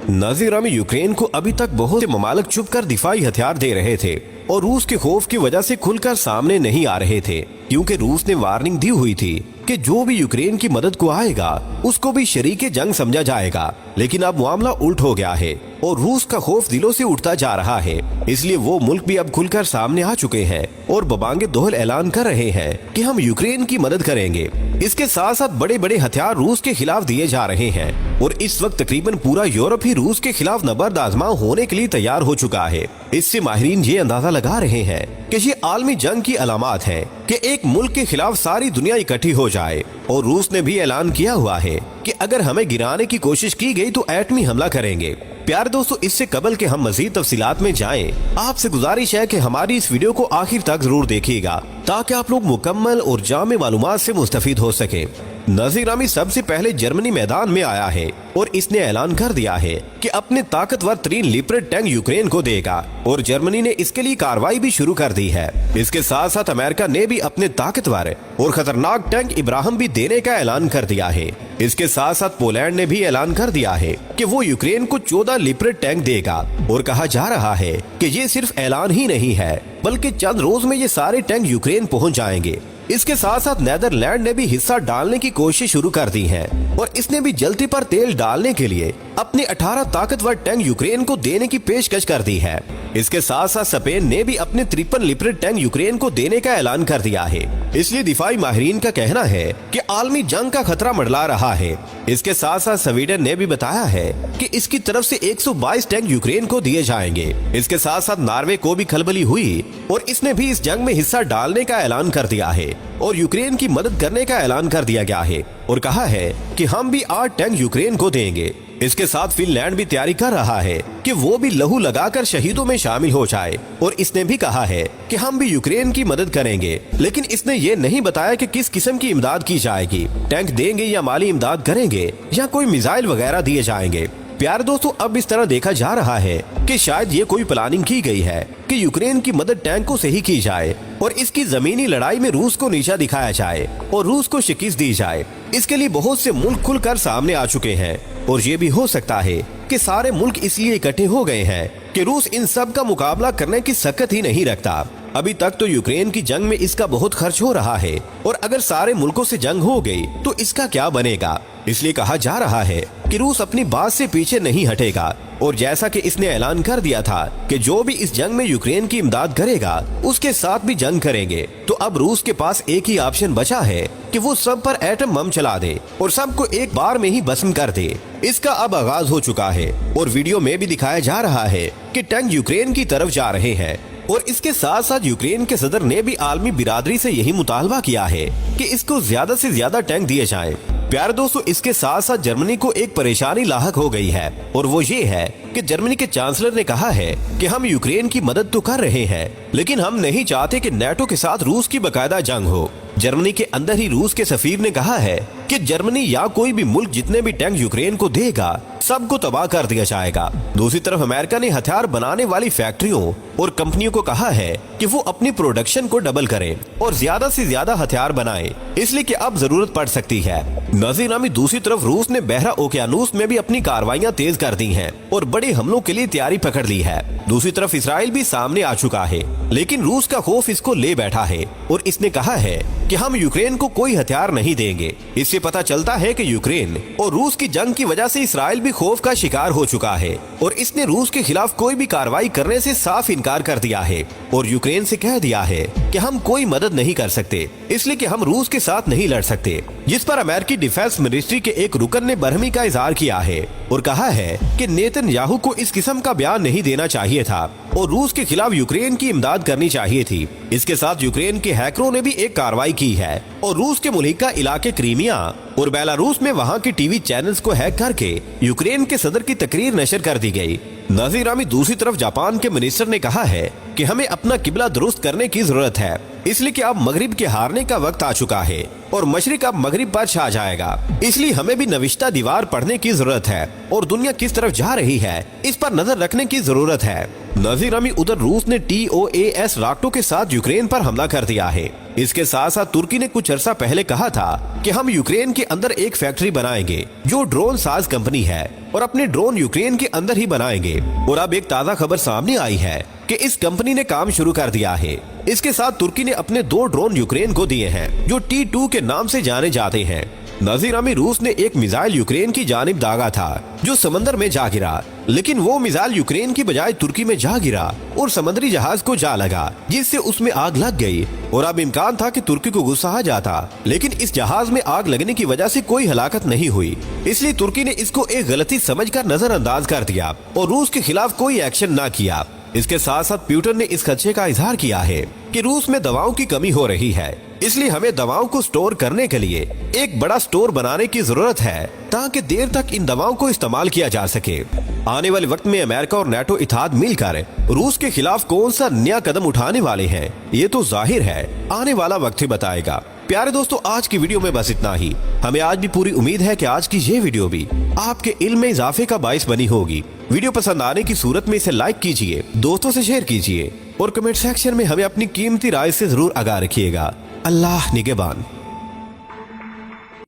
नाजीर में यूक्रेन को अभी तक बहुत से ममालिक चुप कर दिफाई हथियार दे रहे थे और रूस के खौफ की वजह से खुलकर सामने नहीं आ रहे थे, क्योंकि रूस ने वार्निंग दी हुई थी कि जो भी यूक्रेन की मदद को आएगा उसको भी शरीके जंग समझा जाएगा। लेकिन अब मामला उल्ट हो गया है और रूस का खौफ दिलों से उठता जा रहा है। इसलिए वो मुल्क भी अब खुलकर सामने आ चुके हैं और बबांगे दोहल ऐलान कर रहे हैं कि हम यूक्रेन की मदद करेंगे। इसके साथ साथ बड़े बड़े हथियार रूस के खिलाफ दिए जा रहे हैं और इस वक्त तकरीबन पूरा यूरोप ही रूस के खिलाफ नबर्द आजमा होने के लिए तैयार हो चुका है। इससे माहिरीन ये अंदाजा लगा रहे हैं कि ये आलमी जंग की अलामत है कि एक मुल्क के खिलाफ सारी दुनिया इकट्ठी हो जाए। और रूस ने भी ऐलान किया हुआ है कि अगर हमें गिराने की कोशिश की गई तो एटमी हमला करेंगे। प्यारे दोस्तों, इससे कबल के हम मजीद तफसीलात में जाएं, आपसे गुजारिश है कि हमारी इस वीडियो को आखिर तक जरूर देखिएगा ताकि आप लोग मुकम्मल और जामे मालूमात से मुस्तफीद हो सके। नाज़रीन, सबसे पहले जर्मनी मैदान में आया है और इसने ऐलान कर दिया है कि अपने ताकतवर तरीन लिपरेट टैंक यूक्रेन को देगा और जर्मनी ने इसके लिए कार्रवाई भी शुरू कर दी है। इसके साथ साथ अमेरिका ने भी अपने ताकतवर और खतरनाक टैंक इब्राहिम भी देने का ऐलान कर दिया है। इसके साथ साथ पोलैंड ने भी ऐलान कर दिया है कि वो यूक्रेन को 14 लिपरेट टैंक देगा और कहा जा रहा है कि ये सिर्फ ऐलान ही नहीं है बल्कि चंद रोज में ये सारे टैंक यूक्रेन पहुंच जाएंगे। इसके साथ साथ नेदरलैंड ने भी हिस्सा डालने की कोशिश शुरू कर दी है और इसने भी जल्दी पर तेल डालने के लिए अपने 18 ताकतवर टैंक यूक्रेन को देने की पेशकश कर दी है। इसके साथ साथ स्पेन ने भी अपने 53 लिपरेट टैंक यूक्रेन को देने का ऐलान कर दिया है। इसलिए दिफाई माहिरीन का कहना है कि आलमी जंग का खतरा मंडरा रहा है। इसके साथ साथ स्वीडन ने भी बताया है कि इसकी तरफ से 122 टैंक यूक्रेन को दिए जाएंगे। इसके साथ साथ नॉर्वे को भी खलबली हुई और इसने भी इस जंग में हिस्सा डालने का ऐलान कर दिया है और यूक्रेन की मदद करने का ऐलान कर दिया गया है और कहा है कि हम भी 8 टैंक यूक्रेन को देंगे। इसके साथ फिनलैंड भी तैयारी कर रहा है कि वो भी लहू लगाकर शहीदों में शामिल हो जाए और इसने भी कहा है कि हम भी यूक्रेन की मदद करेंगे। लेकिन इसने ये नहीं बताया कि किस किस्म की इमदाद की जाएगी, टैंक देंगे या माली इमदाद करेंगे या कोई मिसाइल वगैरह दिए जाएंगे। प्यारे दोस्तों, अब इस तरह देखा जा रहा है कि शायद ये कोई प्लानिंग की गई है कि यूक्रेन की मदद टैंकों से ही की जाए और इसकी जमीनी लड़ाई में रूस को नीचा दिखाया जाए और रूस को शिकस्त दी जाए। इसके लिए बहुत से मुल्क खुलकर सामने आ चुके हैं और ये भी हो सकता है कि सारे मुल्क इसलिए इकट्ठे हो गए हैं कि रूस इन सब का मुकाबला करने की सकत ही नहीं रखता। अभी तक तो यूक्रेन की जंग में इसका बहुत खर्च हो रहा है और अगर सारे मुल्कों से जंग हो गई तो इसका क्या बनेगा। इसलिए कहा जा रहा है कि रूस अपनी बात से पीछे नहीं हटेगा और जैसा कि इसने ऐलान कर दिया था कि जो भी इस जंग में यूक्रेन की इमदाद करेगा उसके साथ भी जंग करेंगे। तो अब रूस के पास एक ही ऑप्शन बचा है कि वो सब पर एटम बम चला दे और सबको एक बार में ही भस्म कर दे। इसका अब आगाज हो चुका है और वीडियो में भी दिखाया जा रहा है कि टैंक यूक्रेन की तरफ जा रहे हैं और इसके साथ साथ यूक्रेन के सदर ने भी आलमी बिरादरी से यही मुतालबा किया है कि इसको ज्यादा से ज्यादा टैंक दिए जाएं। प्यारे दोस्तों, इसके साथ साथ जर्मनी को एक परेशानी लाहक हो गई है और वो ये है कि जर्मनी के चांसलर ने कहा है कि हम यूक्रेन की मदद तो कर रहे हैं लेकिन हम नहीं चाहते कि नेटो के साथ रूस की बकायदा जंग हो। जर्मनी के अंदर ही रूस के सफीर ने कहा है कि जर्मनी या कोई भी मुल्क जितने भी टैंक यूक्रेन को देगा सबको तबाह कर दिया जाएगा। दूसरी तरफ अमेरिका ने हथियार बनाने वाली फैक्ट्रियों और कंपनियों को कहा है कि वो अपनी प्रोडक्शन को डबल करें और ज्यादा से ज्यादा हथियार बनाएं, इसलिए कि अब जरूरत पड़ सकती है। नाज़रीन, दूसरी तरफ रूस ने बहरा ओकियानूस में भी अपनी कार्रवाइयां तेज कर दी हैं और बड़े हमलों के लिए तैयारी पकड़ ली है। दूसरी तरफ इसराइल भी सामने आ चुका है लेकिन रूस का खौफ इसको ले बैठा है और इसने कहा है कि हम यूक्रेन को कोई हथियार नहीं देंगे। इससे पता चलता है कि यूक्रेन और रूस की जंग की वजह से इसराइल भी खौफ का शिकार हो चुका है और इसने रूस के खिलाफ कोई भी कार्रवाई करने से साफ इनकार कर दिया है और यूक्रेन से कह दिया है कि हम कोई मदद नहीं कर सकते, इसलिए कि हम रूस के साथ नहीं लड़ सकते। जिस पर अमेरिकी डिफेंस मिनिस्ट्री के एक रुकन ने बरहमी का इजहार किया है और कहा है कि नेतन्याहू को इस किस्म का बयान नहीं देना चाहिए था और रूस के खिलाफ यूक्रेन की इमदाद करनी चाहिए थी। इसके साथ यूक्रेन के हैकरों ने भी एक कार्रवाई की है और रूस के मुल्का इलाके क्रीमिया और बेलारूस में वहां के टीवी चैनल्स को हैक करके यूक्रेन के सदर की तकरीर नशर कर दी गई। नाज़रीन, दूसरी तरफ जापान के मिनिस्टर ने कहा है कि हमें अपना किबला दुरुस्त करने की जरूरत है इसलिए कि अब मगरिब के हारने का वक्त आ चुका है और मशरिक अब मगरिब पर छा जाएगा। इसलिए हमें भी नविश्ता दीवार पढ़ने की जरूरत है और दुनिया किस तरफ जा रही है इस पर नजर रखने की जरूरत है। नजीर अमी, उधर रूस ने TOAS रॉकेटों के साथ यूक्रेन पर हमला कर दिया है। इसके साथ साथ तुर्की ने कुछ अर्सा पहले कहा था कि हम यूक्रेन के अंदर एक फैक्ट्री बनाएंगे जो ड्रोन साज कंपनी है और अपने ड्रोन यूक्रेन के अंदर ही बनाएंगे। और अब एक ताज़ा खबर सामने आई है कि इस कंपनी ने काम शुरू कर दिया है। इसके साथ तुर्की ने अपने 2 ड्रोन यूक्रेन को दिए हैं जो T2 के नाम से जाने जाते हैं। नजीर अमी, रूस ने एक मिसाइल यूक्रेन की जानिब दागा था जो समंदर में जा गिरा, लेकिन वो मिसाइल यूक्रेन की बजाय तुर्की में जा गिरा और समुद्री जहाज को जा लगा, जिससे उसमें आग लग गई। और अब इम्कान था कि तुर्की को गुस्सा आ जाता, लेकिन इस जहाज में आग लगने की वजह से कोई हलाकत नहीं हुई। इसलिए तुर्की ने इसको एक गलती समझकर नजरअंदाज कर दिया और रूस के खिलाफ कोई एक्शन न किया। इसके साथ साथ प्यूटन ने इस खदशे का इजहार किया है कि रूस में दवाओं की कमी हो रही है, इसलिए हमें दवाओं को स्टोर करने के लिए एक बड़ा स्टोर बनाने की जरूरत है ताकि देर तक इन दवाओं को इस्तेमाल किया जा सके। आने वाले वक्त में अमेरिका और नेटो इत्तेहाद मिलकर रूस के खिलाफ कौन सा नया कदम उठाने वाले हैं, ये तो जाहिर है आने वाला वक्त ही बताएगा। प्यारे दोस्तों, आज की वीडियो में बस इतना ही। हमें आज भी पूरी उम्मीद है कि आज की ये वीडियो भी आपके इल्म में इजाफे का बाइस बनी होगी। वीडियो पसंद आने की सूरत में इसे लाइक कीजिए, दोस्तों से शेयर कीजिए और कमेंट सेक्शन में हमें अपनी कीमती राय से जरूर आगाह रखिएगा। अल्लाह निगहबान।